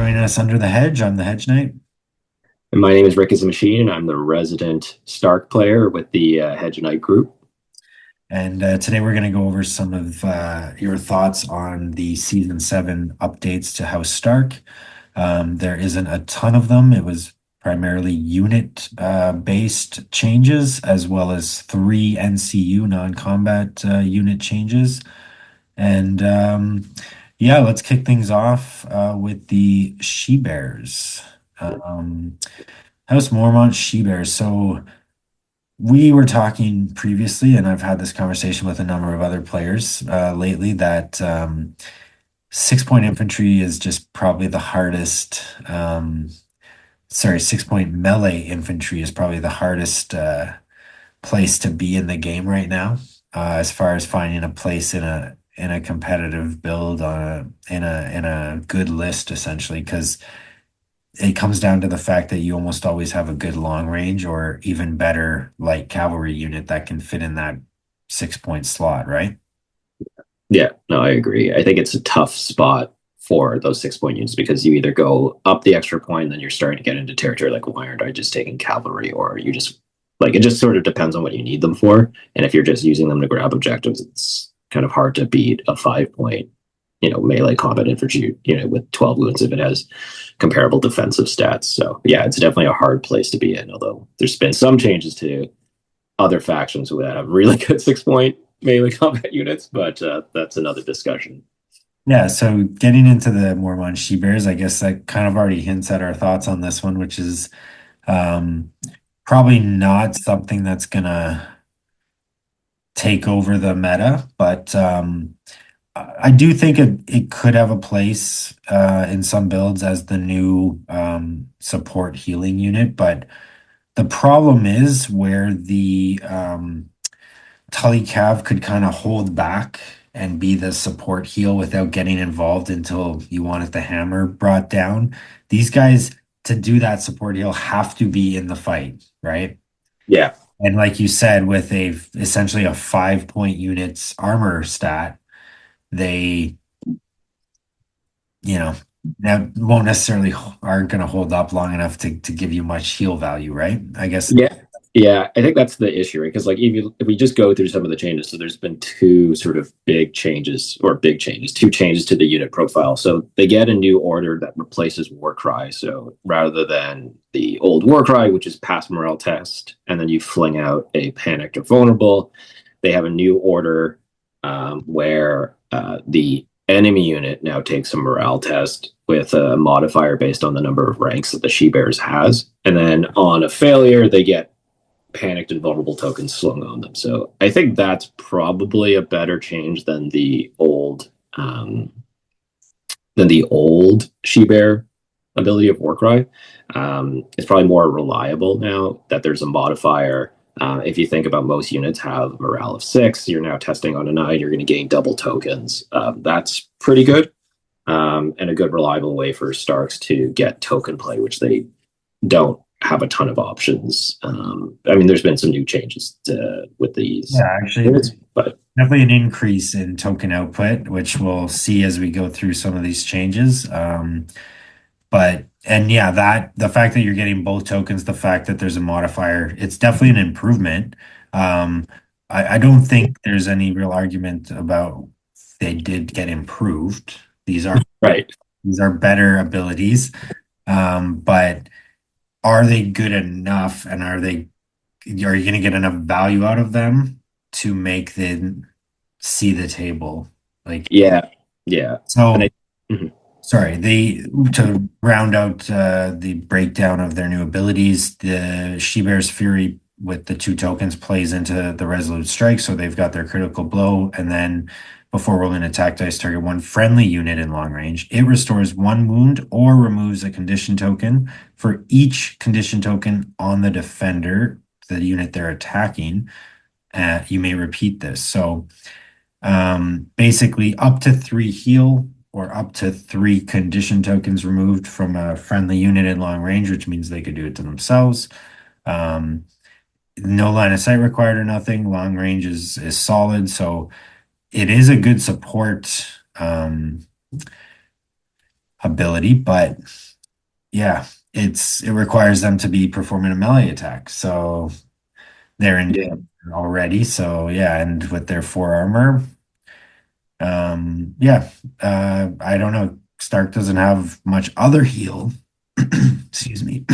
joining us under the hedge. I'm the Hedge Knight. And my name is RickisaMachine, and I'm the resident Stark player with the Hedge Knight group. And today we're going to go over some of your thoughts on the Season 7 updates to House Stark. There isn't a ton of them. It was primarily unit based changes, as well as three NCU non-combat unit changes. And yeah, let's kick things off with the She-Bears. Um, House Mormont She-Bears. So we were talking previously, and I've had this conversation with a number of other players lately, that 6 point infantry is just probably the hardest. Sorry, 6 point melee infantry is probably the hardest place to be in the game right now, as far as finding a place in a competitive build in a good list, essentially, because it comes down to the fact that you almost always have a good long range or even better light cavalry unit that can fit in that 6 point slot, right? Yeah, no, I agree. I think it's a tough spot for those 6 point units because you either go up the extra point, and then you're starting to get into territory like, why aren't I just taking cavalry? Or you just like it just sort of depends on what you need them for. And if you're just using them to grab objectives, it's kind of hard to beat a 5 point, melee combat infantry unit with 12 wounds if it has comparable defensive stats. So yeah, it's definitely a hard place to be in. Although there's been some changes to other factions who have really good 6 point melee combat units, but that's another discussion. Yeah, so getting into the Mormon She-Bears, I guess that kind of already hints at our thoughts on this one, which is um, probably not something that's gonna take over the meta, but I do think it could have a place in some builds as the new support healing unit, but the problem is where the Tully Cav could kind of hold back and be the support heal without getting involved until you wanted the hammer brought down. These guys, to do that support heal, have to be in the fight, right? Yeah, And like you said, with a essentially a 5 point units armor stat, they, you know, that won't necessarily aren't going to hold up long enough to give you much heal value, right? I guess. yeah, yeah. I think that's the issue, right? Because like if we just go through some of the changes, so there's been two sort of big changes, two changes to the unit profile. So they get a new order that replaces Warcry. So rather than the old Warcry, which is pass morale test, and then you fling out a panicked or vulnerable, they have a new order where the enemy unit now takes a morale test with a modifier based on the number of ranks that the She-Bears has. And then on a failure, they get panicked and vulnerable tokens slung on them. So I think that's probably a better change than the old She-Bear ability of Warcry. It's probably more reliable now that there's a modifier. If you think about most units have morale of 6, you're now testing on a 9, you're going to gain double tokens. That's pretty good, and a good reliable way for Starks to get token play, which they don't have a ton of options. I mean, there's been some new changes with these Yeah, actually, units, but definitely an increase in token output, which we'll see as we go through some of these changes. But and yeah, that the fact that you're getting both tokens, the fact that there's a modifier, it's definitely an improvement. Um, I don't think there's any real argument about they did get improved. These are right. these are better abilities. But are they good enough and are you going to get enough value out of them to make them see the table? Like, Yeah, yeah. And so I, mhm. sorry, to round out the breakdown of their new abilities, the She-Bear's Fury with the two tokens plays into the Resolute Strike, so they've got their critical blow, and then before rolling attack dice, target one friendly unit in long range. It restores one wound or removes a condition token for each condition token on the defender, the unit they're attacking. You may repeat this. So basically, up to 3 heal or up to 3 condition tokens removed from a friendly unit in long range, which means they could do it to themselves. Um, no line of sight required or nothing. Long range is solid, so it is a good support ability, but yeah, it requires them to be performing a melee attack. So they're in Yeah. danger already. So yeah, and with their four armor, yeah, I don't know. Stark doesn't have much other heal. Excuse me.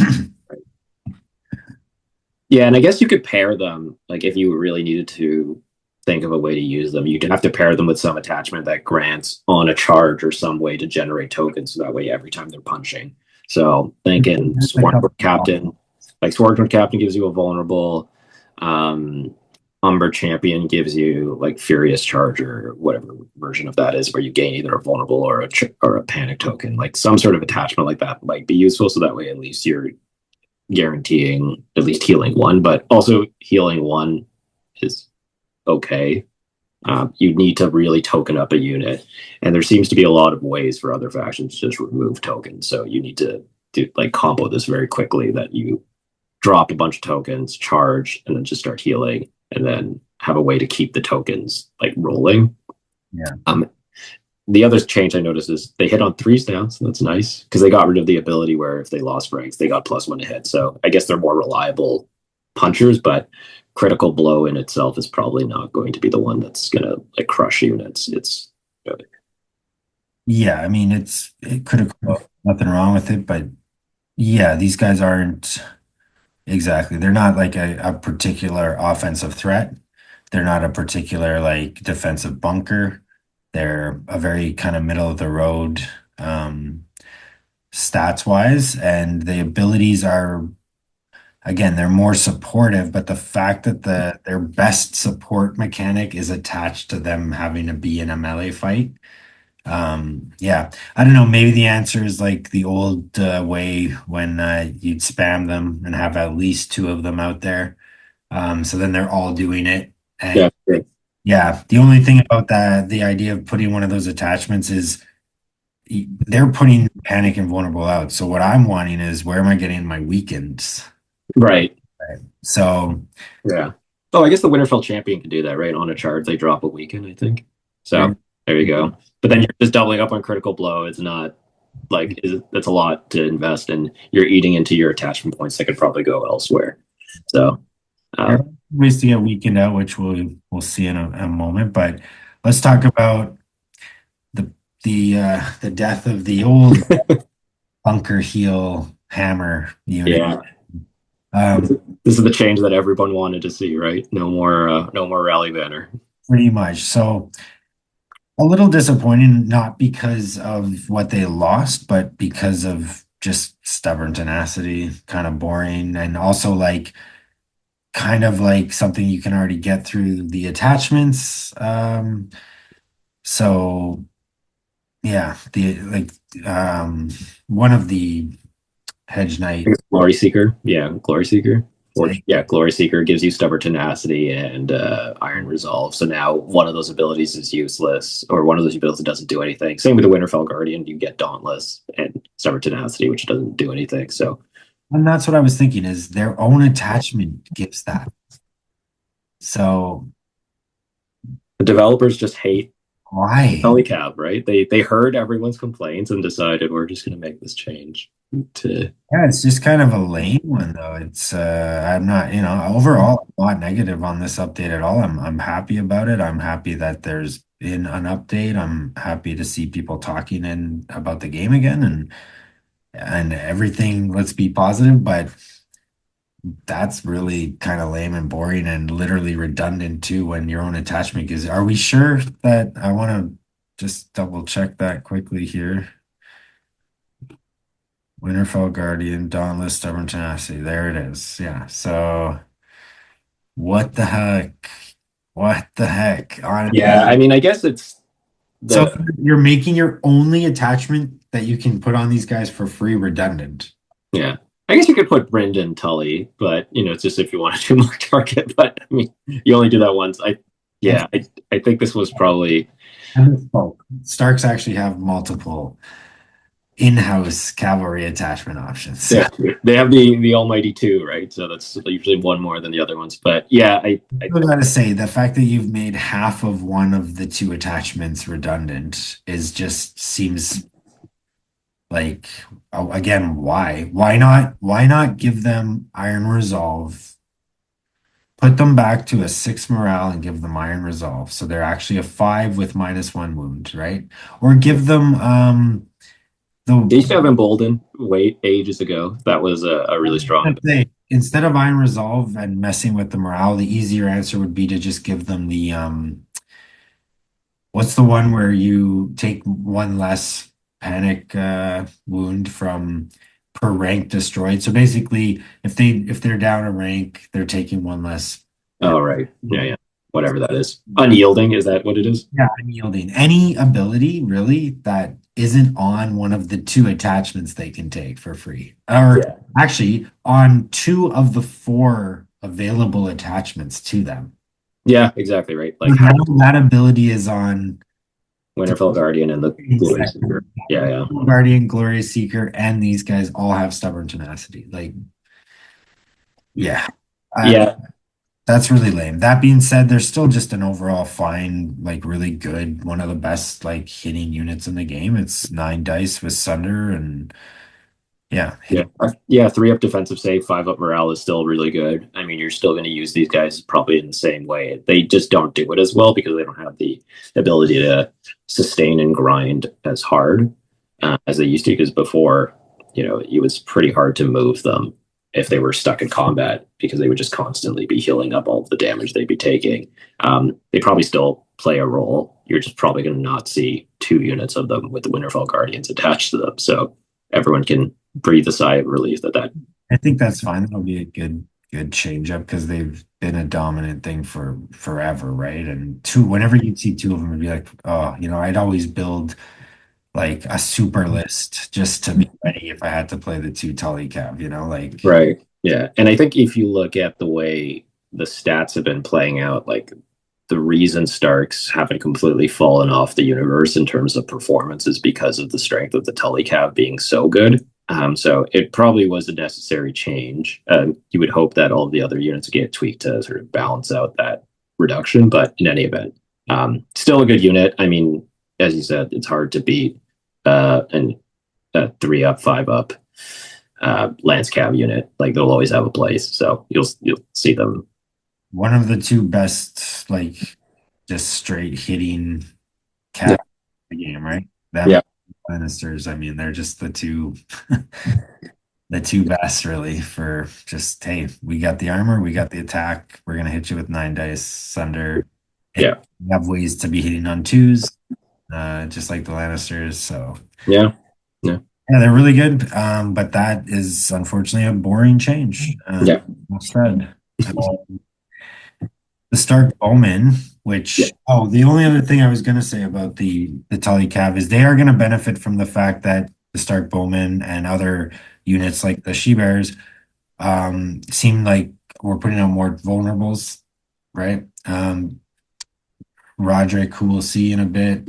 Yeah, and I guess you could pair them, like if you really needed to think of a way to use them, you'd have to pair them with some attachment that grants on a charge or some way to generate tokens. So that way, every time they're punching. So thinking There's a couple Swarmlord Captain, like Swarmlord Captain gives you a vulnerable. Um, Umber Champion gives you like Furious Charge or whatever version of that is, where you gain either a vulnerable or a panic token. Like some sort of attachment like that might be useful. So that way, at least you're guaranteeing at least healing one, but also healing one is okay. You need to really token up a unit, and there seems to be a lot of ways for other factions to just remove tokens. So you need to do like combo this very quickly. That you drop a bunch of tokens, charge, and then just start healing, and then have a way to keep the tokens like rolling. Yeah. The other change I noticed is they hit on threes now, so that's nice because they got rid of the ability where if they lost ranks, they got +1 to hit. So I guess they're more reliable punchers, but critical blow in itself is probably not going to be the one that's gonna like crush units. It's Yeah, I mean it could have nothing wrong with it, but yeah, these guys aren't exactly. They're not like a particular offensive threat. They're not a particular like defensive bunker. They're a very kind of middle of the road stats wise, and the abilities are again, they're more supportive, but the fact that their best support mechanic is attached to them having to be in a melee fight. Yeah, I don't know. Maybe the answer is like the old way when you'd spam them and have at least two of them out there. So then they're all doing it. And yeah, yeah, the only thing about that, the idea of putting one of those attachments is they're putting panic and vulnerable out. So what I'm wanting is where am I getting my weekends? right. Right. So Yeah. Oh, I guess the Winterfell champion can do that, right? On a charge, they drop a weaken, I think. there, So there you go. But then you're just doubling up on critical blow. It's not like that's a lot to invest, and you're eating into your attachment points that could probably go elsewhere. So there are um, ways to get weakened out, which we'll see in a moment. But let's talk about the the death of the old bunker heel hammer unit. yeah, Um, this is the change that everyone wanted to see, right? No more rally banner. Pretty much. So a little disappointing, not because of what they lost, but because of just stubborn tenacity, kind of boring, and also like kind of like something you can already get through the attachments. So yeah, the like one of the Hedge Knight. Glory Seeker, yeah, Glory Seeker. Or yeah, Glory Seeker gives you stubborn tenacity and Iron Resolve. So now one of those abilities is useless, or one of those abilities doesn't do anything. Same with the Winterfell Guardian, you get Dauntless and stubborn tenacity, which doesn't do anything. So And that's what I was thinking is their own attachment gives that. So the developers just hate why? Polycab, right? They heard everyone's complaints and decided we're just going to make this change to Yeah, it's just kind of a lame one though. It's I'm not, overall I'm not negative on this update at all. I'm happy about it. I'm happy that there's been an update. I'm happy to see people talking in about the game again and everything. Let's be positive, but that's really kind of lame and boring and literally redundant too when your own attachment is. Are we sure that I want to just double check that quickly here? Winterfell Guardian, Dauntless, Stubborn Tenacity. There it is. Yeah. So what the heck? What the heck? yeah. I mean, I guess it's So the you're making your only attachment that you can put on these guys for free redundant. yeah. I guess you could put Brendan Tully, but it's just if you want to do more target. But I mean, you only do that once. That's Yeah, I think this was probably Starks actually have multiple in-house cavalry attachment options. yeah. They have the Almighty two, right? So that's usually one more than the other ones. But yeah, I gotta say, the fact that you've made half of one of the two attachments redundant is just seems Like, again, why? Why not give them Iron Resolve, put them back to a 6 morale and give them Iron Resolve. So they're actually a 5 with -1 wound, right? Or give them They used the to have Embolden wait ages ago. That was a really strong. I'd say instead of Iron Resolve and messing with the morale, the easier answer would be to just give them the what's the one where you take one less panic wound from per rank destroyed? So basically, if they're down a rank, they're taking one less. Oh, right. Yeah, yeah. Whatever that is. Unyielding, is that what it is? Yeah, unyielding. Any ability really that isn't on one of the two attachments they can take for free. Or Yeah. actually on two of the four available attachments to them. Yeah, exactly right. So Like now that ability is on the Winterfell Guardian and the Glory Seeker. Yeah, yeah. Guardian, Glory Seeker, and these guys all have stubborn tenacity. Like, yeah, I, Yeah, that's really lame. That being said, they're still just an overall fine, like really good, one of the best like hitting units in the game. It's 9 dice with Sunder, and yeah, yeah. hitting. Yeah, 3 up defensive save, 5 up morale is still really good. I mean, you're still going to use these guys probably in the same way. They just don't do it as well because they don't have the ability to sustain and grind as hard as they used to. Because before, it was pretty hard to move them if they were stuck in combat because they would just constantly be healing up all of the damage they'd be taking. They probably still play a role. You're just probably going to not see 2 units of them with the Winterfell Guardians attached to them. So everyone can breathe a sigh of relief that. I think that's fine. That'll be a good change up because they've been a dominant thing for forever, right? And whenever you see two of them, it'd be like, oh, I'd always build like a super list just to be ready if I had to play the two Tully Cav, like Right. Yeah. And I think if you look at the way the stats have been playing out, like the reason Starks haven't completely fallen off the universe in terms of performance is because of the strength of the Tully Cav being so good. So it probably was a necessary change. You would hope that all of the other units get tweaked to sort of balance out that reduction, but in any event, still a good unit. I mean, as you said, it's hard to beat and 3 up, 5 up Lance Cav unit. Like they'll always have a place, so you'll see them. one of the two best, like just straight hitting Yeah, cat in the game, right? Them yeah, Lannisters. I mean, they're just the two best really for just, hey, we got the armor, we got the attack, we're gonna hit you with 9 dice under. And yeah, we have ways to be hitting on twos, just like the Lannisters. So yeah, yeah, yeah, they're really good. But that is unfortunately a boring change. yeah, Well said. The Stark Bowman, yeah, the only other thing I was gonna say about the Tully Cav is they are gonna benefit from the fact that the Stark Bowman and other units like the She Bears seem like we're putting out more vulnerables, right? Roderick, who we'll see in a bit,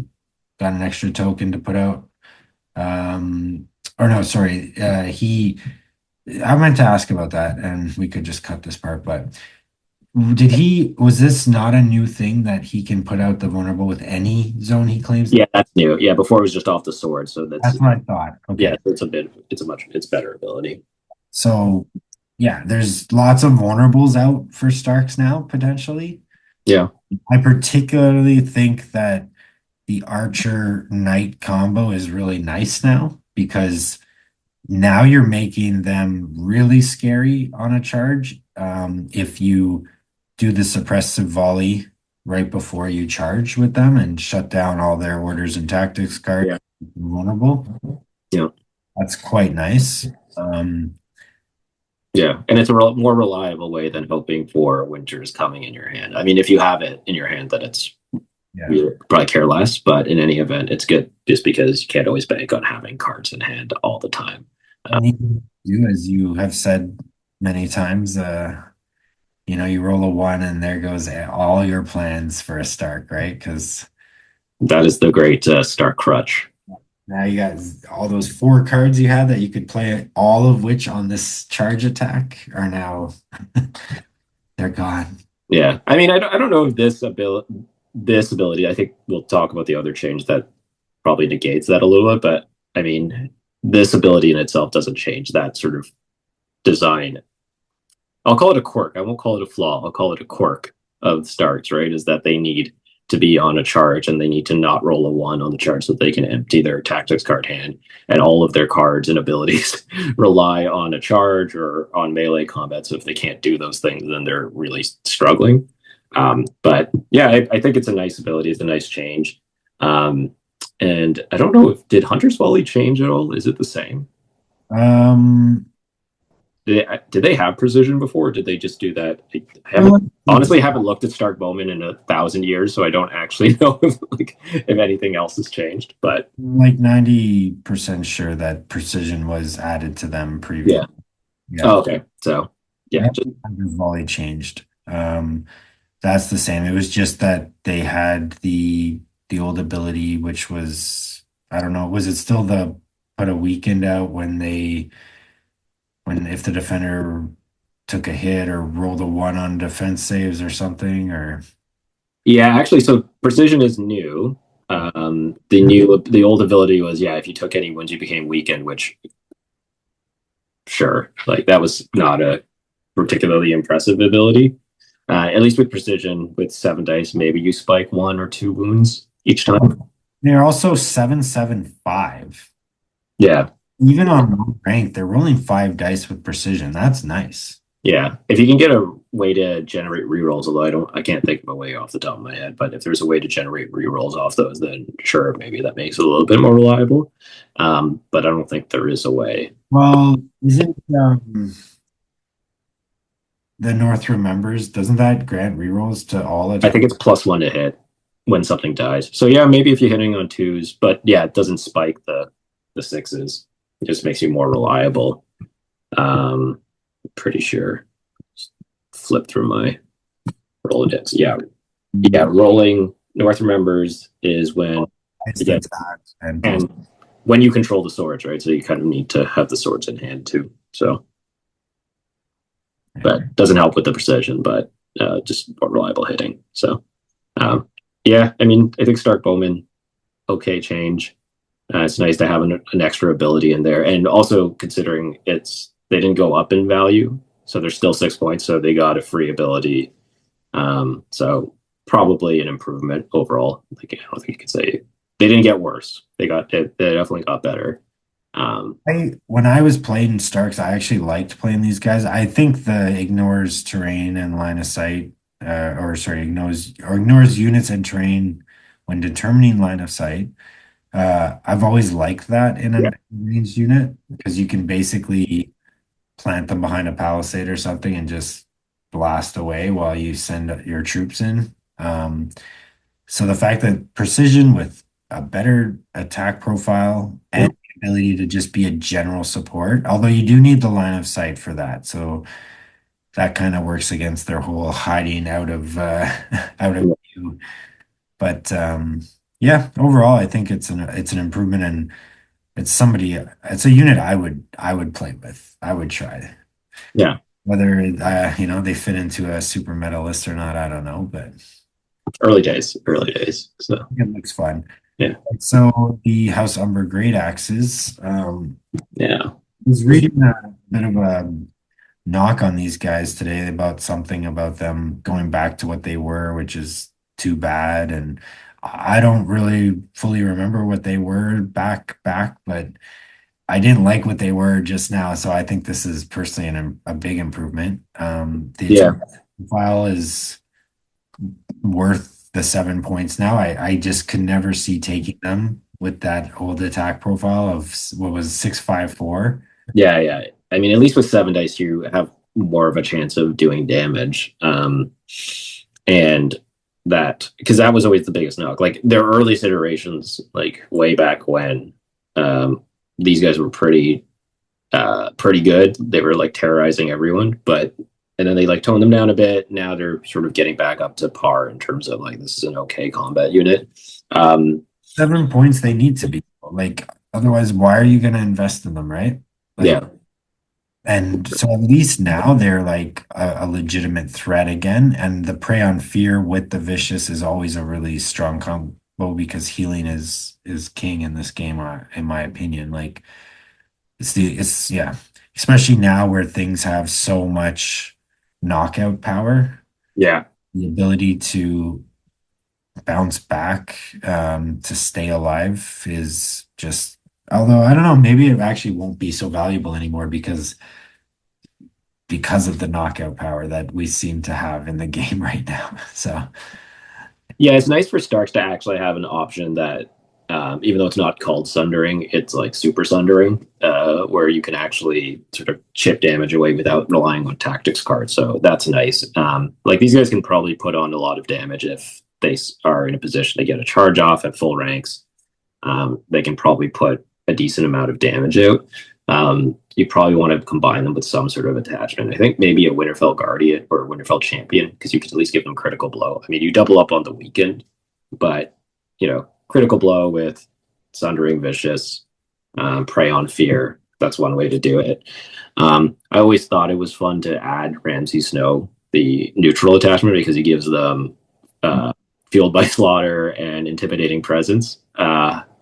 got an extra token to put out. Or no, sorry, I meant to ask about that, and we could just cut this part, but was this not a new thing that he can put out the vulnerable with any zone he claims? yeah. That's new. Yeah, before it was just off the sword, so That's what I thought. yeah, Okay. it's better ability. So yeah, there's lots of vulnerables out for Starks now, potentially. Yeah, I particularly think that the Archer Knight combo is really nice now because now you're making them really scary on a charge. If you do the suppressive volley right before you charge with them and shut down all their orders and tactics cards, yeah, vulnerable. yeah, That's quite nice. yeah. And it's a more reliable way than hoping for Winter's coming in your hand. I mean, if you have it in your hand, then it's Yeah. you probably care less. But in any event, it's good just because you can't always bank on having cards in hand all the time. You, as you have said many times, you roll a one and there goes all your plans for a Stark, right? Because That is the great Stark crutch. now you got all those four cards you had that you could play, all of which on this charge attack are now they're gone. Yeah, I mean, I don't know if this ability. I think we'll talk about the other change that probably negates that a little bit. But I mean, this ability in itself doesn't change that sort of design. I'll call it a quirk. I won't call it a flaw. I'll call it a quirk of Starks, right? Is that they need to be on a charge and they need to not roll a one on the charge so that they can empty their tactics card hand. And all of their cards and abilities rely on a charge or on melee combat. So if they can't do those things, then they're really struggling. But yeah, I think it's a nice ability. It's a nice change. And I don't know if did Hunter's Volley change at all? Is it the same? Um, Did they have precision before? Or did they just do that? I haven't honestly haven't looked at Stark Bowman in 1,000 years, so I don't actually know if anything else has changed. But like 90% sure that precision was added to them previously. yeah. Yeah. Oh, okay. So yeah, just Volley changed. That's the same. It was just that they had the old ability, which was, I don't know, was it still the put a weekend out when if the defender took a hit or rolled a one on defense saves or something, or yeah. Actually, so precision is new. The old ability was yeah. If you took any wounds, you became weakened. Which sure, like that was not a particularly impressive ability. At least with precision, with 7 dice, maybe you spike 1 or 2 wounds each time. they're also 775. Yeah, Even on low rank, they're rolling 5 dice with precision. That's nice. yeah. If you can get a way to generate rerolls, although I can't think of a way off the top of my head, but if there's a way to generate rerolls off those, then sure, maybe that makes it a little bit more reliable. But I don't think there is a way. Well, isn't the North Remembers, doesn't that grant rerolls to all I think it's +1 to hit when something dies. So yeah, maybe if you're hitting on twos, but yeah, it doesn't spike the sixes. It just makes you more reliable. Pretty sure. Just flip through my Rolodex. Yeah, yeah. Rolling North Remembers is when yeah, and when you control the swords, right? So you kind of need to have the swords in hand too. So, but doesn't help with the precision, but just more reliable hitting. So, yeah. I mean, I think Stark Bowman, okay change. It's nice to have an extra ability in there, and also considering they didn't go up in value, so they're still 6 points, so they got a free ability. So probably an improvement overall. Like I don't think you could say they didn't get worse. They definitely got better. When I was playing Starks, I actually liked playing these guys. I think the ignores terrain and line of sight, or sorry, ignores units and terrain when determining line of sight. I've always liked that in a ranged unit because you can basically plant them behind a palisade or something and just blast away while you send your troops in. So the fact that precision with a better attack profile and the ability to just be a general support, although you do need the line of sight for that. So that kind of works against their whole hiding out of out of view. But yeah, overall, I think it's an improvement, and it's a unit I would play with. I would try. Yeah. Whether they fit into a super meta list or not, I don't know, but early days. So it looks fun. Yeah. So the House Umber Great Axes. Yeah. I was reading a bit of a knock on these guys today about something about them going back to what they were, which is too bad. And I don't really fully remember what they were back, but I didn't like what they were just now. So I think this is personally a big improvement. The file is worth the 7 points now. I just could never see taking them with that old attack profile of what was 654. Yeah. I mean, at least with 7 dice, you have more of a chance of doing damage. And that because that was always the biggest knock. Like their earliest iterations, like way back when, these guys were pretty good. They were like terrorizing everyone, and then they like toned them down a bit. Now they're sort of getting back up to par in terms of like this is an okay combat unit. 7 points they need to be like, otherwise, why are you going to invest in them, right? Like, yeah. And so at least now they're like a legitimate threat again. And the prey on fear with the vicious is always a really strong combo because healing is king in this game, in my opinion. Like it's yeah, especially now where things have so much knockout power, Yeah. the ability to bounce back, to stay alive is just, although I don't know, maybe it actually won't be so valuable anymore because of the knockout power that we seem to have in the game right now. So Yeah, it's nice for Starks to actually have an option that, even though it's not called sundering, it's like super sundering, where you can actually sort of chip damage away without relying on tactics cards. So that's nice. Like these guys can probably put on a lot of damage if they are in a position to get a charge off at full ranks. They can probably put a decent amount of damage out. You probably want to combine them with some sort of attachment. I think maybe a Winterfell Guardian or a Winterfell Champion, because you could at least give them critical blow. I mean, you double up on the weekend, but critical blow with Sundering Vicious, Prey on Fear. That's one way to do it. I always thought it was fun to add Ramsay Snow, the neutral attachment, because he gives them Fueled by Slaughter and Intimidating Presence.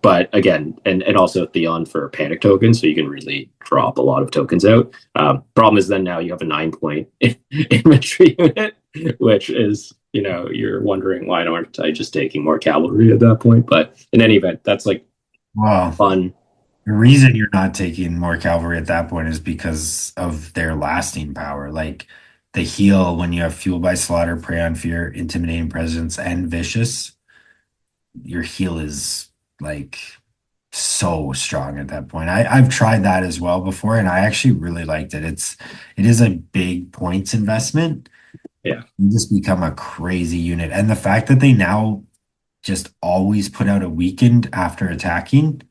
But again, and also Theon for panic tokens, so you can really drop a lot of tokens out. Problem is then now you have a 9 point infantry unit, which is, you're wondering why aren't I just taking more cavalry at that point? But in any event, that's like well, fun. the reason you're not taking more cavalry at that point is because of their lasting power. Like the heal when you have Fueled by Slaughter, Prey on Fear, Intimidating Presence, and Vicious, your heal is like so strong at that point. I've tried that as well before, and I actually really liked it. It is a big points investment. Yeah, You just become a crazy unit. And the fact that they now just always put out a weakened after attacking,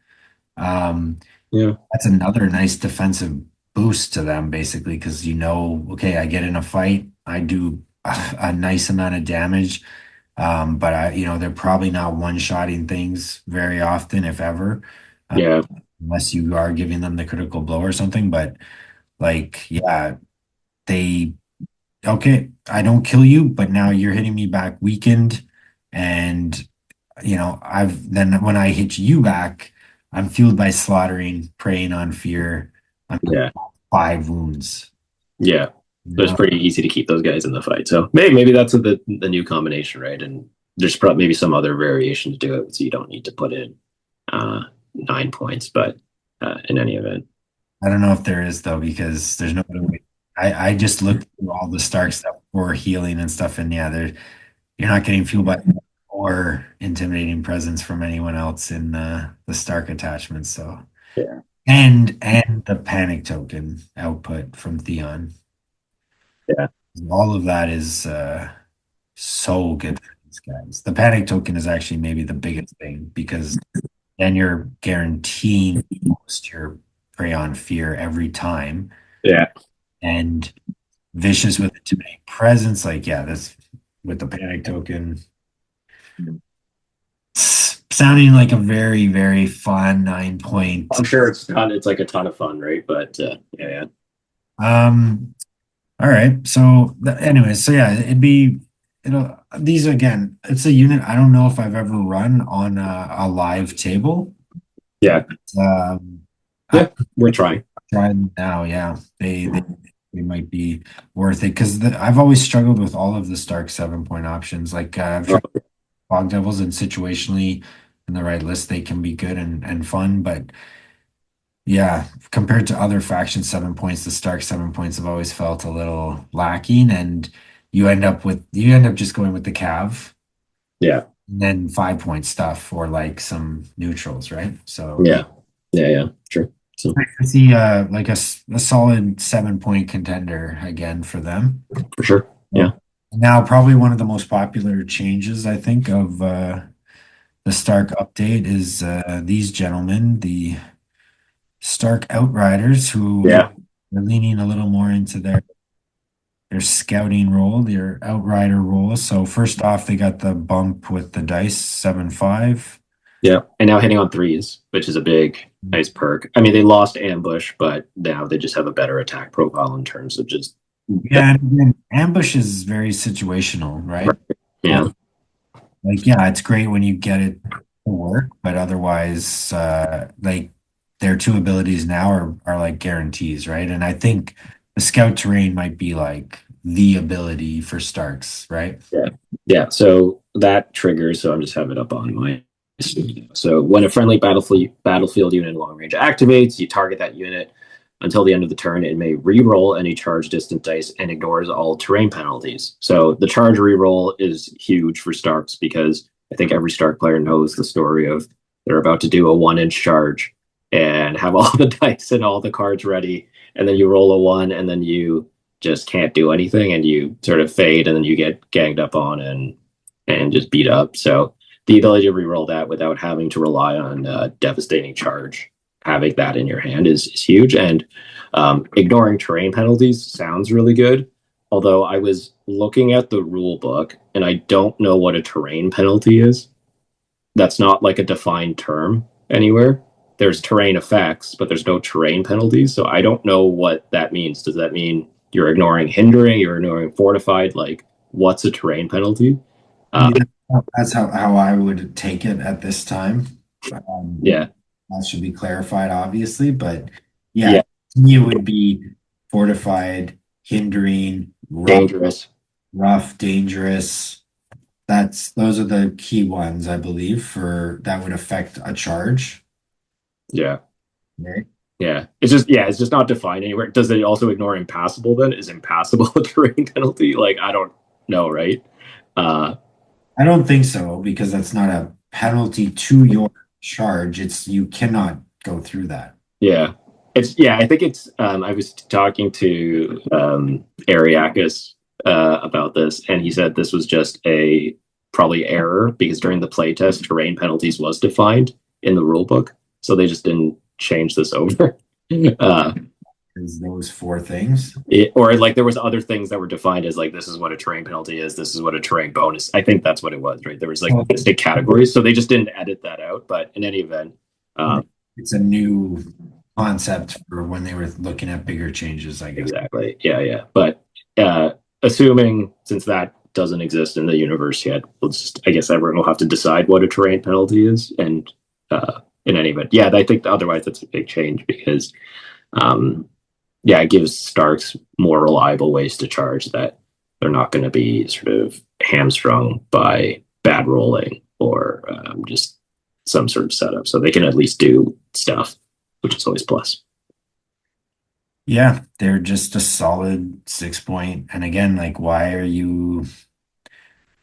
um, yeah, that's another nice defensive boost to them, basically, because okay, I get in a fight, I do a nice amount of damage. But they're probably not one-shotting things very often, if ever, uh, yeah, unless you are giving them the critical blow or something. But like, yeah, they okay, I don't kill you, but now you're hitting me back weakened, and I've then when I hit you back, I'm fueled by slaughtering, preying on fear. I'm yeah, 5 wounds. yeah. You So it's know, pretty easy to keep those guys in the fight. So maybe that's the new combination, right? And there's probably maybe some other variation to do it, so you don't need to put in 9 points. But in any event, I don't know if there is though, because there's no other way. I just looked through all the Stark stuff for healing and stuff, and yeah, you're not getting fueled by or intimidating presence from anyone else in the Stark attachments. So yeah, and the panic token output from Theon, yeah, all of that is so good for these guys. The panic token is actually maybe the biggest thing because then you're guaranteeing most your prey on fear every time. yeah. And vicious with intimidating presence, like yeah, that's with the panic token. Sounding like a very, very fun 9 point. I'm sure it's like a ton of fun, right? But yeah, yeah, Um, all right. So anyways, so yeah, these again, it's a unit I don't know if I've ever run on a live table. yeah, Um, I yeah. We're trying. try them now. Yeah, they might be worth it because I've always struggled with all of the Stark 7 point options. Like I've Oh, tried Fog Devils and situationally in the right list, they can be good and fun. But yeah, compared to other faction 7 points, the Stark 7 points have always felt a little lacking, and you end up just going with the Cav yeah, and then 5 point stuff or like some neutrals, right? So yeah, yeah, yeah. Sure. So I see like a solid 7 point contender again for them. for sure. Yeah, Well, now probably one of the most popular changes I think of the Stark update is these gentlemen, the Stark Outriders, who yeah. are leaning a little more into their scouting role, their outrider role. So first off, they got the bump with the dice 7/5. Yeah, and now hitting on threes, which is a big, nice perk. I mean, they lost ambush, but now they just have a better attack profile in terms of just, Yeah, and again, ambush is very situational, right? yeah, Like, yeah, it's great when you get it to work, but otherwise, like their two abilities now are like guarantees, right? And I think the scout terrain might be like the ability for Starks, right? Yeah. Yeah. So that triggers, so I'm just having it up on my screen. So when a friendly battlefield unit in long range activates, you target that unit until the end of the turn. It may re-roll any charge distance dice and ignores all terrain penalties. So the charge re-roll is huge for Starks because I think every Stark player knows the story of they're about to do a 1 inch charge and have all the dice and all the cards ready, and then you roll a one, and then you just can't do anything, and you sort of fade, and then you get ganged up on and just beat up. So the ability to reroll that without having to rely on devastating charge, having that in your hand is huge. And ignoring terrain penalties sounds really good. Although I was looking at the rule book and I don't know what a terrain penalty is. That's not like a defined term anywhere. There's terrain effects, but there's no terrain penalties. So I don't know what that means. Does that mean you're ignoring hindering, you're ignoring fortified? Like, what's a terrain penalty? Uh, Yeah, that's how I would take it at this time. Um, yeah, that should be clarified, obviously, but yeah, yeah, to me it would be fortified, hindering, dangerous. rough, dangerous. That's those are the key ones, I believe, for that would affect a charge. Yeah, Right? yeah. It's just not defined anywhere. Does it also ignore impassable then? Is impassable a terrain penalty? Like, I don't know, right? Uh, I don't think so because that's not a penalty to your charge. It's you cannot go through that. Yeah. I think it's I was talking to Ariakis about this, and he said this was just a probably error because during the playtest terrain penalties was defined in the rule book. So they just didn't change this over. uh Is those four things. or like there was other things that were defined as like this is what a terrain penalty is, this is what a terrain bonus. I think that's what it was, right? There was like Oh, distinct categories, so they just didn't edit that out. But in any event, right. um, It's a new concept for when they were looking at bigger changes, I guess. exactly. Yeah, yeah. But assuming since that doesn't exist in the universe yet, we'll just I guess everyone will have to decide what a terrain penalty is. And in any event, yeah, I think otherwise that's a big change because um, yeah, it gives Starks more reliable ways to charge that they're not going to be sort of hamstrung by bad rolling or just some sort of setup. So they can at least do stuff, which is always plus. Yeah, they're just a solid 6 point. And again, like, why are you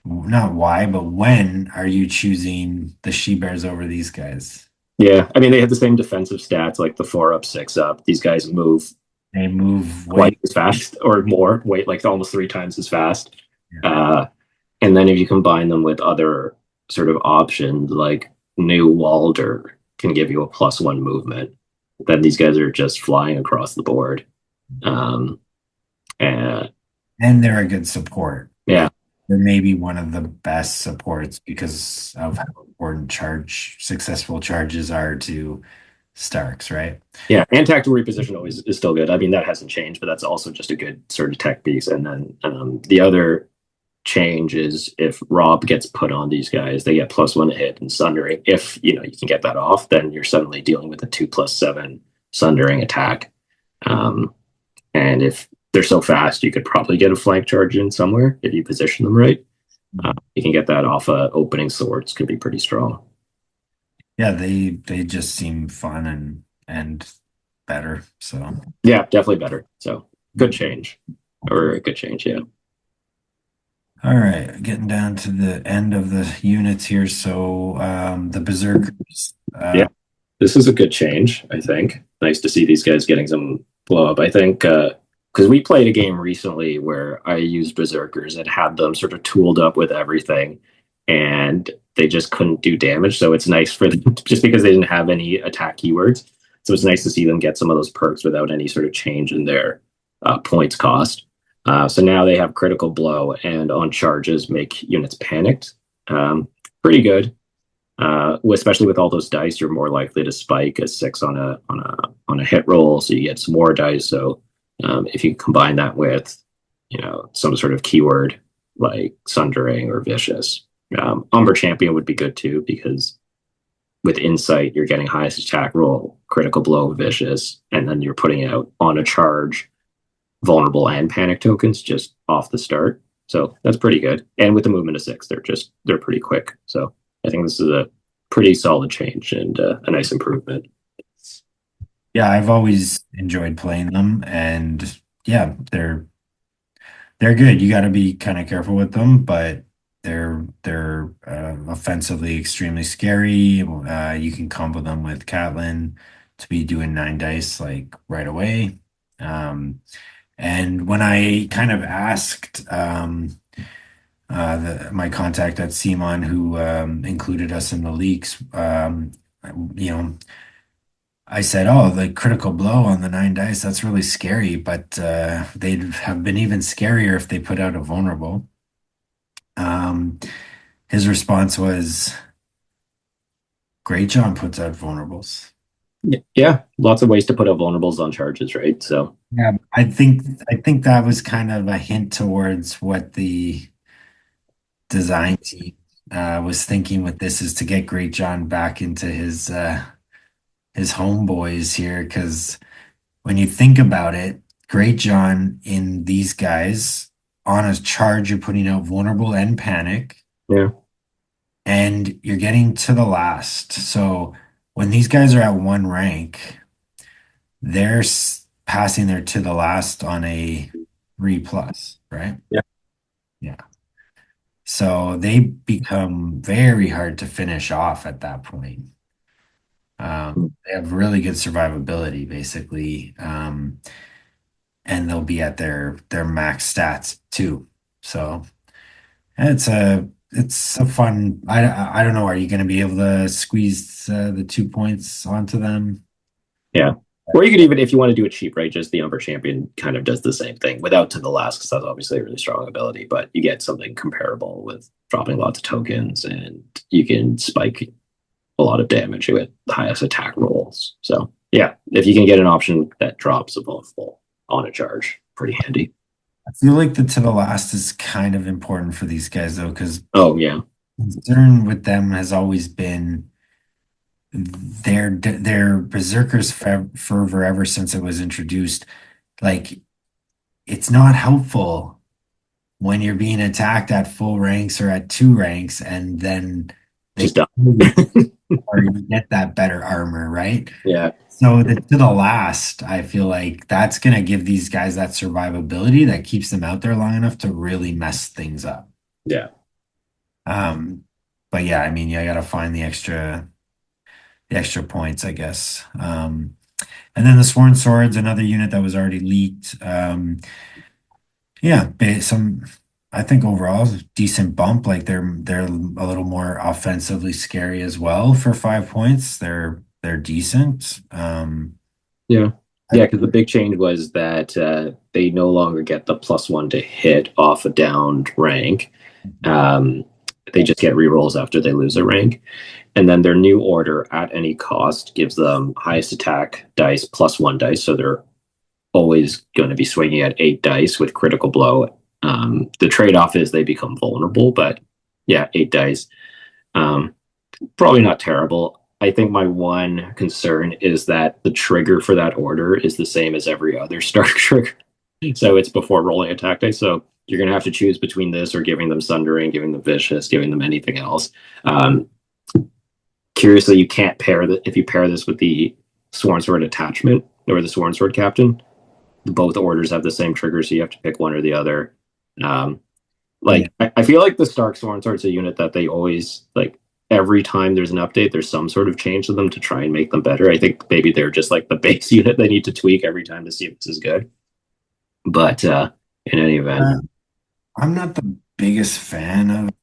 not why, but when are you choosing the she bears over these guys? Yeah, I mean they have the same defensive stats, like the 4 up, 6 up. These guys move They move way. twice as fast or more, weight like almost 3 times as fast. Yeah. Uh, and then if you combine them with other sort of options like New Walder can give you a +1 movement, then these guys are just flying across the board. Um, and And they're a good support. yeah, They're maybe one of the best supports because of how important successful charges are to Starks, right? yeah, and tactical reposition always is still good. I mean that hasn't changed, but that's also just a good sort of tech piece. And then the other change is if Rob gets put on these guys, they get +1 to hit and sundering. If you know you can get that off, then you're suddenly dealing with a 2+7 sundering attack. Um, and if they're so fast, you could probably get a flank charge in somewhere if you position them right. You can get that off opening swords, could be pretty strong. Yeah, they just seem fun and better. So Yeah, definitely better. So good change, or a good change. Yeah. all right, getting down to the end of the units here. So the Berserkers. Yeah. This is a good change, I think. Nice to see these guys getting some blow up. I think because we played a game recently where I used Berserkers and had them sort of tooled up with everything, and they just couldn't do damage. So it's nice for them just because they didn't have any attack keywords. So it's nice to see them get some of those perks without any sort of change in their points cost. So now they have critical blow and on charges make units panicked. Pretty good. Especially with all those dice, you're more likely to spike a 6 on a hit roll, so you get some more dice. So if you combine that with some sort of keyword like sundering or vicious, Umber Champion would be good too because with insight you're getting highest attack roll critical blow, vicious, and then you're putting out on a charge vulnerable and panic tokens just off the start. So that's pretty good. And with the movement of 6, they're pretty quick. So I think this is a pretty solid change and a nice improvement. Yeah, I've always enjoyed playing them, and yeah, they're good. You got to be kind of careful with them, but they're offensively extremely scary. You can combo them with Catelyn to be doing 9 dice like right away. Um, and when I kind of asked my contact at CMON, who included us in the leaks, you know, I said, "Oh, the critical blow on the 9 dice, that's really scary, but they'd have been even scarier if they put out a vulnerable." Um, his response was, "Great John puts out vulnerables." Yeah, lots of ways to put out vulnerables on charges, right? So Yeah, I think that was kind of a hint towards what the design team was thinking with this, is to get Great John back into his homeboys here, because when you think about it, Great John in these guys on a charge, you're putting out vulnerable and panic, yeah, and you're getting to the last. So when these guys are at 1 rank, they're passing their to the last on a 3+, right? yeah, Yeah. So they become very hard to finish off at that point. They have really good survivability, basically. And they'll be at their max stats too. So it's a fun. I don't know. Are you going to be able to squeeze the 2 points onto them? yeah. Or you could even, if you want to do it cheap, right? Just the Umber Champion kind of does the same thing without to the last, because that's obviously a really strong ability, but you get something comparable with dropping lots of tokens and you can spike a lot of damage with the highest attack rolls. So yeah, if you can get an option that drops a vulnerable on a charge, pretty handy. I feel like the to the last is kind of important for these guys though, because Oh yeah, concern with them has always been their berserkers fervor ever since it was introduced. Like, it's not helpful when you're being attacked at full ranks or at 2 ranks, and then they just done. or you get that better armor, right? Yeah, So to the last, I feel like that's gonna give these guys that survivability that keeps them out there long enough to really mess things up. yeah, Um, but yeah, I mean, you gotta find the extra points, I guess. And then the Sworn Swords, another unit that was already leaked. Yeah, I think overall decent bump. Like they're a little more offensively scary as well for 5 points. They're decent. yeah, I, yeah. Because the big change was that they no longer get the +1 to hit off a downed rank. Um, they just get rerolls after they lose a rank. And then their new order at any cost gives them highest attack dice +1 dice. So they're always going to be swinging at 8 dice with critical blow. The trade off is they become vulnerable, but yeah, 8 dice. Um, Probably not terrible. I think my one concern is that the trigger for that order is the same as every other start trigger. So it's before rolling attack dice. So you're going to have to choose between this or giving them Sundering, giving them Vicious, giving them anything else. Curiously, you can't pair that if you pair this with the Sworn Sword attachment or the Sworn Sword Captain. Both orders have the same trigger, so you have to pick one or the other. Um, yeah, I feel like the Stark Sworn Sword's a unit that they always like. Every time there's an update, there's some sort of change to them to try and make them better. I think maybe they're just like the base unit they need to tweak every time to see if this is good. But in any event, I'm not the biggest fan of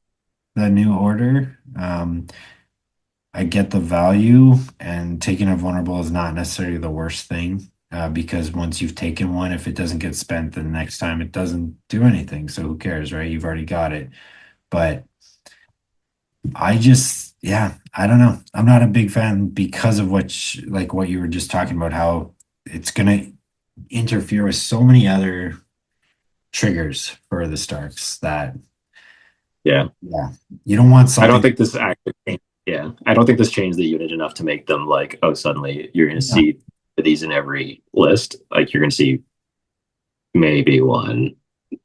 the new order. I get the value, and taking a vulnerable is not necessarily the worst thing. Because once you've taken one, if it doesn't get spent the next time, it doesn't do anything. So who cares, right? You've already got it. But yeah, I don't know. I'm not a big fan because of like what you were just talking about, how it's gonna interfere with so many other triggers for the Starks that, yeah, yeah, you don't want I don't something. think this actually changes Yeah, I don't think this changed the unit enough to make them like, oh, suddenly you're going to No. see these in every list. Like you're going to see maybe one,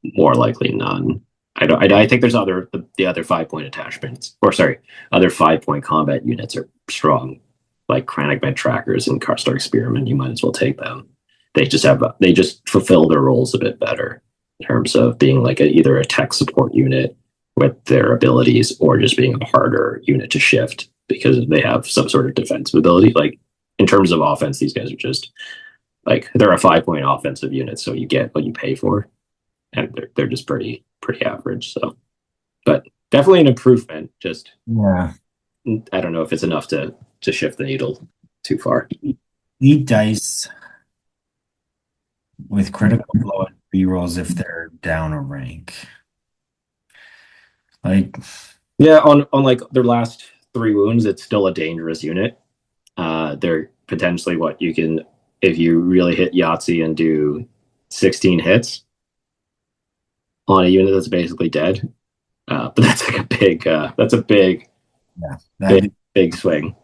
more likely none. I don't. I think there's the other 5 point attachments, or sorry, other 5 point combat units are strong, like Chronic Med Trackers and Karstar Experiment. You might as well take them. They just fulfill their roles a bit better in terms of being like either a tech support unit with their abilities, or just being a harder unit to shift because they have some sort of defensive ability. Like in terms of offense, these guys are just like they're a 5 point offensive unit, so you get what you pay for, and they're just pretty average. So, but definitely an improvement. Just Yeah. I don't know if it's enough to shift the needle too far. Eat dice with critical blow and rerolls if they're down a rank. Like, Yeah, on like their last 3 wounds, it's still a dangerous unit. They're potentially what you can if you really hit Yahtzee and do 16 hits on a unit that's basically dead. But that's like a big that's a yeah, big that big swing.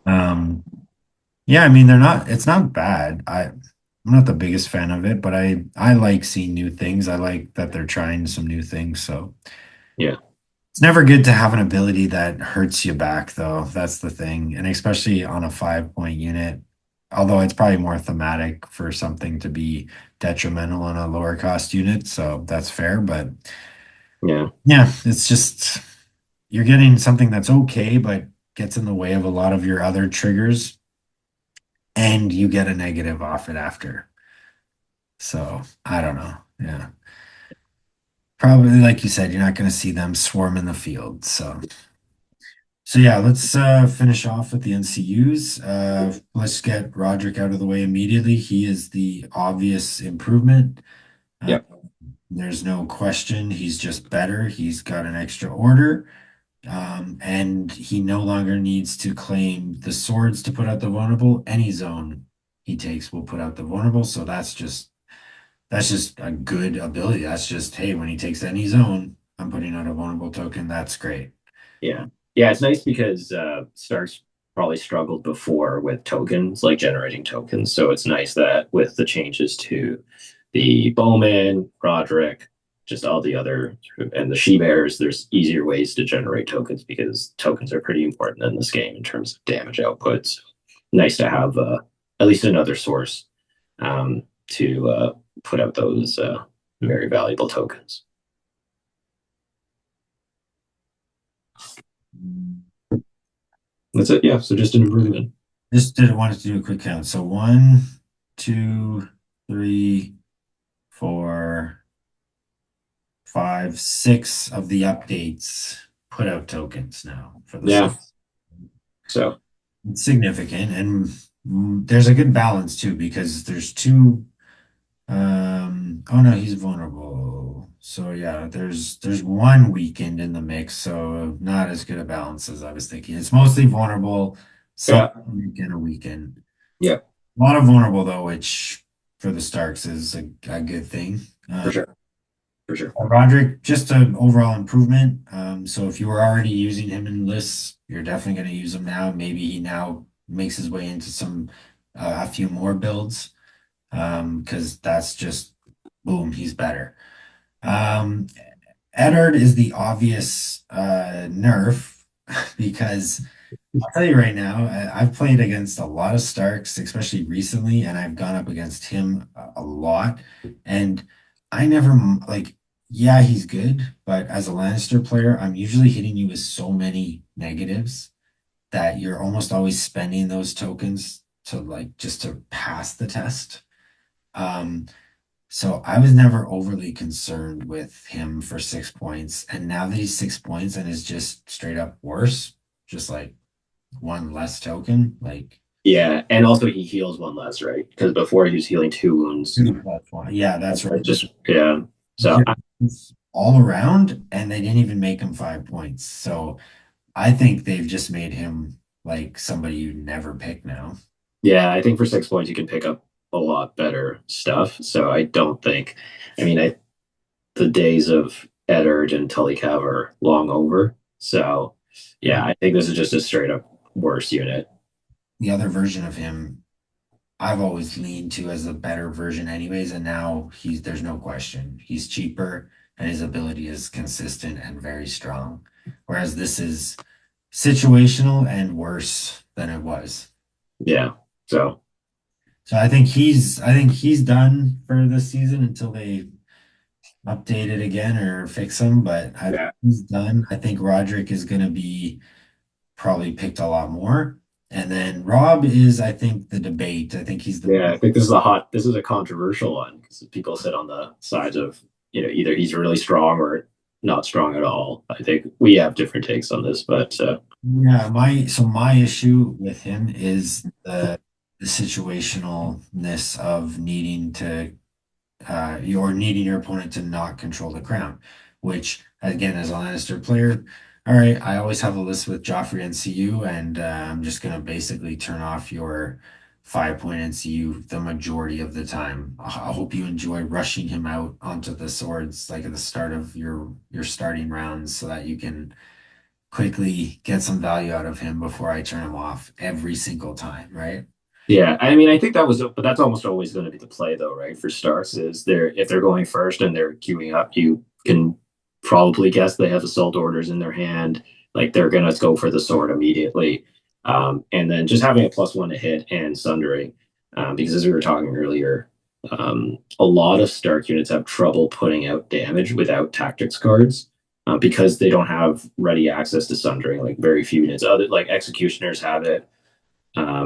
um yeah, I mean they're not it's not bad. I'm not the biggest fan of it, but I like seeing new things. I like that they're trying some new things, so Yeah, it's never good to have an ability that hurts you back though. That's the thing. And especially on a 5 point unit, although it's probably more thematic for something to be detrimental on a lower cost unit, so that's fair, but yeah, yeah, it's just you're getting something that's okay, but gets in the way of a lot of your other triggers, and you get a negative off it after. So I don't know. Yeah. Probably like you said, you're not going to see them swarm in the field. So yeah, let's finish off with the NCUs. Let's get Roderick out of the way immediately. He is the obvious improvement. Uh, yep, there's no question. He's just better. He's got an extra order. And he no longer needs to claim the swords to put out the vulnerable. Any zone he takes will put out the vulnerable. So that's just a good ability. That's just, hey, when he takes any zone, I'm putting out a vulnerable token. That's great. yeah, yeah. It's nice because Starks probably struggled before with tokens, like generating tokens. So it's nice that with the changes to the Bowman, Roderick, just all the other and the She Bears, there's easier ways to generate tokens because tokens are pretty important in this game in terms of damage outputs. Nice to have at least another source to put out those very valuable tokens. That's it. Yeah. So just an improvement. Just did wanted to do a quick count. So one, two, three, four, five, six of the updates put out tokens now for the Yeah. stuff. So It's significant, and there's a good balance too because there's two. Oh no, he's vulnerable. So yeah, there's one weakened in the mix, so not as good a balance as I was thinking. It's mostly vulnerable, some yeah, weaken or weaken. yeah, A lot of vulnerable though, which for the Starks is a good thing. for sure, for sure. Roderick, just an overall improvement. So if you were already using him in lists, you're definitely going to use him now. Maybe he now makes his way into some a few more builds. Because that's just boom, he's better. Um, Eddard is the obvious nerf because I'll tell you right now, I've played against a lot of Starks, especially recently, and I've gone up against him a lot. And I never like, yeah, he's good, but as a Lannister player, I'm usually hitting you with so many negatives that you're almost always spending those tokens to like just to pass the test. Um, so I was never overly concerned with him for 6 points. And now that he's 6 points and is just straight up worse, just like one less token, like Yeah, and also he heals one less, right? Because before he was healing 2 wounds. that's why. Yeah, that's right. Just yeah. So It's all around, and they didn't even make him 5 points. So I think they've just made him like somebody you never pick now. yeah, I think for 6 points you can pick up a lot better stuff. So I don't think. I mean, the days of Eddard and Tully Cav are long over. So Yeah, I think this is just a straight up worse unit. The other version of him, I've always leaned to as a better version anyways, and now there's no question. He's cheaper and his ability is consistent and very strong. Whereas this is situational and worse than it was. Yeah. So So I think he's done for this season until they update it again or fix him, but I think yeah. he's done. I think Roderick is gonna be probably picked a lot more. And then Rob is, I think, the debate. I think he's the Yeah, I think this is a controversial one because people sit on the sides of, either he's really strong or not strong at all. I think we have different takes on this, but Yeah, my issue with him is the situationalness of needing to you're needing your opponent to not control the crown, which again, as a Lannister player, all right, I always have a list with Joffrey NCU, and I'm just gonna basically turn off your 5 point NCU the majority of the time. I hope you enjoy rushing him out onto the swords like at the start of your starting rounds so that you can quickly get some value out of him before I turn him off every single time, right? yeah, I mean, I think but that's almost always going to be the play though, right? For Starks is if they're going first and they're queuing up, you can probably guess they have assault orders in their hand. Like they're going to go for the sword immediately. And then just having a +1 to hit and sundering, because as we were talking earlier, a lot of Stark units have trouble putting out damage without tactics cards. Because they don't have ready access to sundering, like very few units. Other like executioners have it,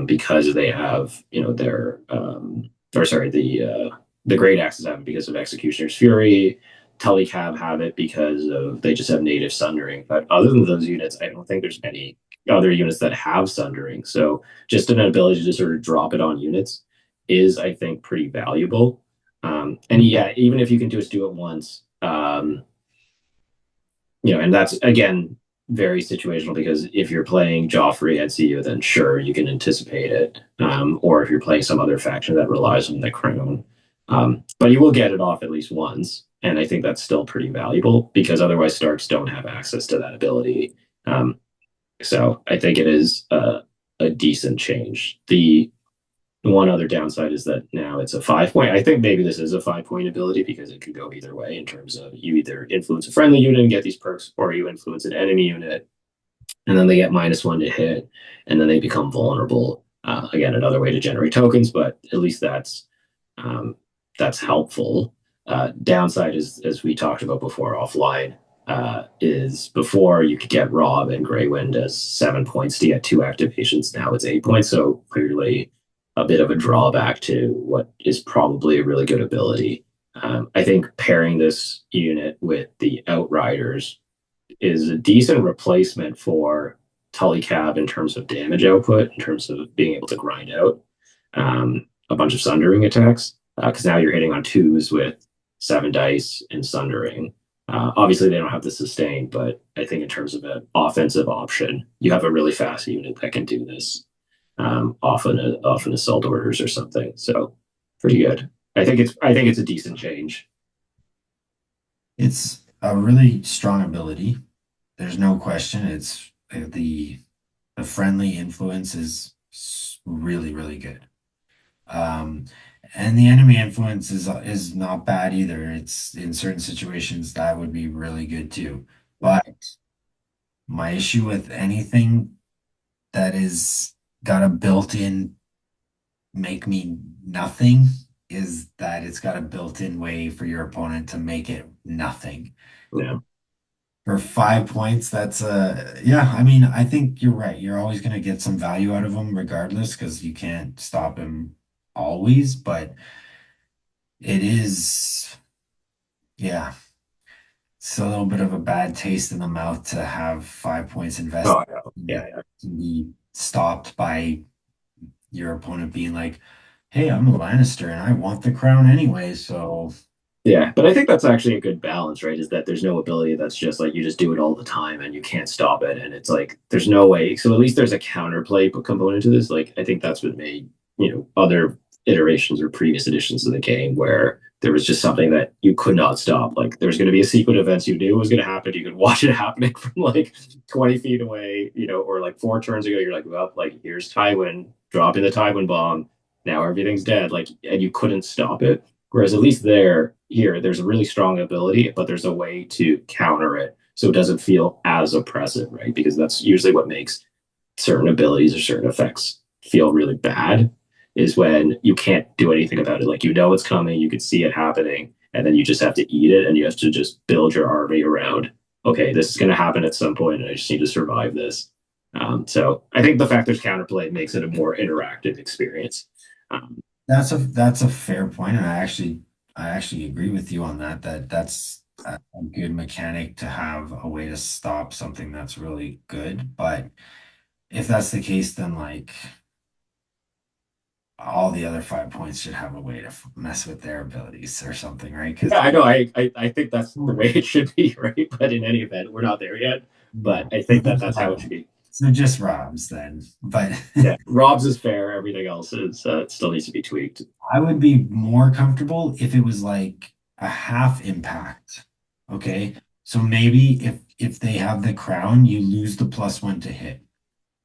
because they have their or sorry the great axes have it because of Executioner's Fury. Tully Cab have it because of they just have native sundering. But other than those units, I don't think there's any other units that have sundering. So just an ability to sort of drop it on units is, I think, pretty valuable. And yeah, even if you can just do it once, and that's again very situational because if you're playing Joffrey at CU, then sure you can anticipate it. Or if you're playing some other faction that relies on the crown, but you will get it off at least once, and I think that's still pretty valuable because otherwise Starks don't have access to that ability. So I think it is a decent change. The one other downside is that now it's a 5 point. I think maybe this is a 5 point ability because it could go either way in terms of you either influence a friendly unit and get these perks, or you influence an enemy unit and then they get -1 to hit, and then they become vulnerable. Again, another way to generate tokens, but at least that's helpful. Downside is, as we talked about before offline, is before you could get Rob and Grey Wind as 7 points to get 2 activations. Now it's 8 points, so clearly a bit of a drawback to what is probably a really good ability. I think pairing this unit with the Outriders is a decent replacement for Tully Cab in terms of damage output, in terms of being able to grind out a bunch of sundering attacks. Because now you're hitting on twos with 7 dice and sundering. Obviously, they don't have the sustain, but I think in terms of an offensive option, you have a really fast unit that can do this off an assault orders or something. So pretty good. I think it's a decent change. It's a really strong ability. There's no question. It's the friendly influence is really, really good. Um, and the enemy influence is not bad either. It's in certain situations that would be really good too. But my issue with anything that is got a built-in make me nothing is that it's got a built-in way for your opponent to make it nothing. Yeah. For 5 points, yeah, I mean, I think you're right. You're always going to get some value out of him regardless because you can't stop him always, but it is, yeah, it's a little bit of a bad taste in the mouth to have 5 points invested Oh, yeah. and Yeah. Yeah. to be stopped by your opponent being like, hey, I'm a Lannister and I want the crown anyway, so Yeah, but I think that's actually a good balance, right? Is that there's no ability that's just like you just do it all the time and you can't stop it, and it's like there's no way. So at least there's a counterplay component to this. Like I think that's what made other iterations or previous editions of the game where there was just something that you could not stop. Like there's going to be a sequence of events you knew was going to happen. You could watch it happening from like 20 feet away, or like four turns ago, you're like, well, like here's Tywin dropping the Tywin bomb. Now everything's dead. Like, and you couldn't stop it. Whereas at least there's a really strong ability, but there's a way to counter it so it doesn't feel as oppressive, right? Because that's usually what makes certain abilities or certain effects feel really bad is when you can't do anything about it. Like it's coming, you can see it happening, and then you just have to eat it, and you have to just build your army around. Okay, this is going to happen at some point, and I just need to survive this. So I think the fact there's counterplay makes it a more interactive experience. Um, That's a fair point, and I actually agree with you on that. That's a good mechanic to have a way to stop something that's really good. But if that's the case, then like all the other 5 points should have a way to mess with their abilities or something, right? Because yeah, I know. I think that's the way it should be, right? But in any event, we're not there yet. yeah, But I think that that's how it should be. so just Robs then. But Yeah, Rob's is fair. Everything else is still needs to be tweaked. I would be more comfortable if it was like a half impact. Okay. So maybe if they have the crown, you lose the +1 to hit,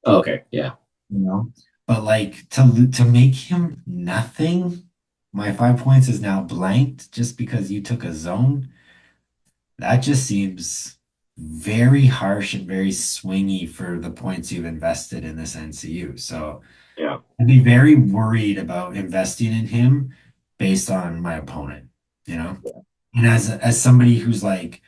Okay, yeah, you know? But like to make him nothing, my 5 points is now blanked just because you took a zone. That just seems very harsh and very swingy for the points you've invested in this NCU. So yeah, I'd be very worried about investing in him based on my opponent, you know? And as somebody who's like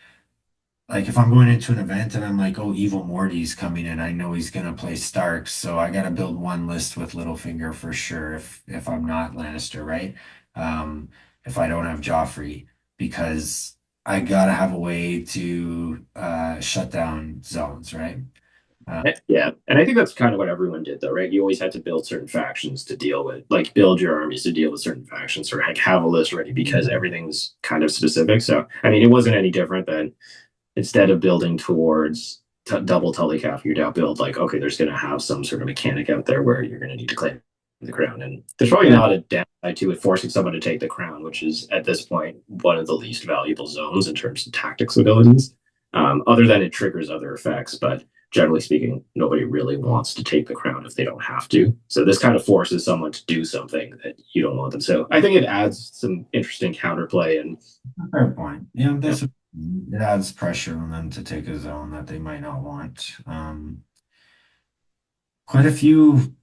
if I'm going into an event and I'm like, oh, Evil Morty's coming in, I know he's gonna play Stark, so I gotta build one list with Littlefinger for sure if I'm not Lannister, right? Um, if I don't have Joffrey, because I gotta have a way to shut down zones, right? Uh, yeah. And I think that's kind of what everyone did, though, right? You always had to build certain factions to deal with, like build your armies to deal with certain factions, or like have a list ready because everything's kind of specific. So I mean, it wasn't any different than instead of building towards double Telecaf, you now build like, okay, there's going to have some sort of mechanic out there where you're going to need to claim the crown. And there's probably yeah, not a downside to it forcing someone to take the crown, which is at this point one of the least valuable zones in terms of tactics abilities, other than it triggers other effects. But generally speaking, nobody really wants to take the crown if they don't have to. So this kind of forces someone to do something that you don't want them. So I think it adds some interesting counterplay and fair point. Yeah, you know, this it adds pressure on them to take a zone that they might not want. Quite a few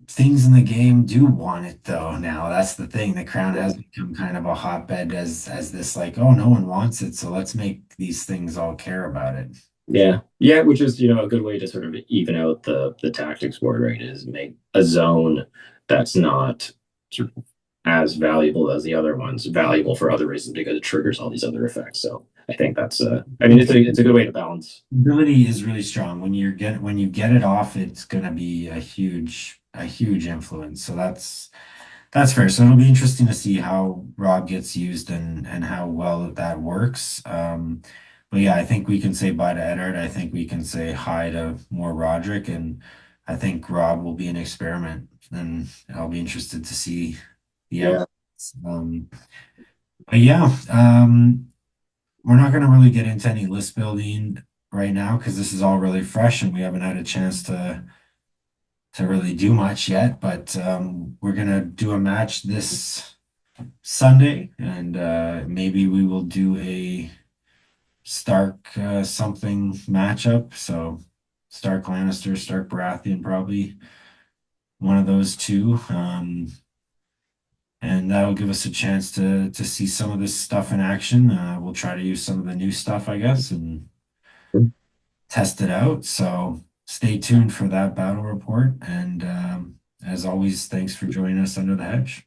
things in the game do want it though now. That's the thing. The crown has become kind of a hotbed as this like, oh, no one wants it, so let's make these things all care about it. yeah, yeah, which is a good way to sort of even out the tactics board, right? Is make a zone that's not sort of as valuable as the other ones, valuable for other reasons because it triggers all these other effects. So I think that's I mean it's a good way to balance. Ability is really strong. When you get it off, it's gonna be a huge influence. So that's fair. So it'll be interesting to see how Rob gets used and how well that works. But yeah, I think we can say bye to Eddard. I think we can say hi to more Roderick, and I think Rob will be an experiment, and I'll be interested to see the Yeah, outcomes. But yeah, we're not going to really get into any list building right now because this is all really fresh and we haven't had a chance to really do much yet. But we're gonna do a match this Sunday, and maybe we will do a Stark something matchup. So Stark Lannister, Stark Baratheon, probably one of those two. And that'll give us a chance to see some of this stuff in action. We'll try to use some of the new stuff, I guess, and test it out. So stay tuned for that battle report. And as always, thanks for joining us under the hedge.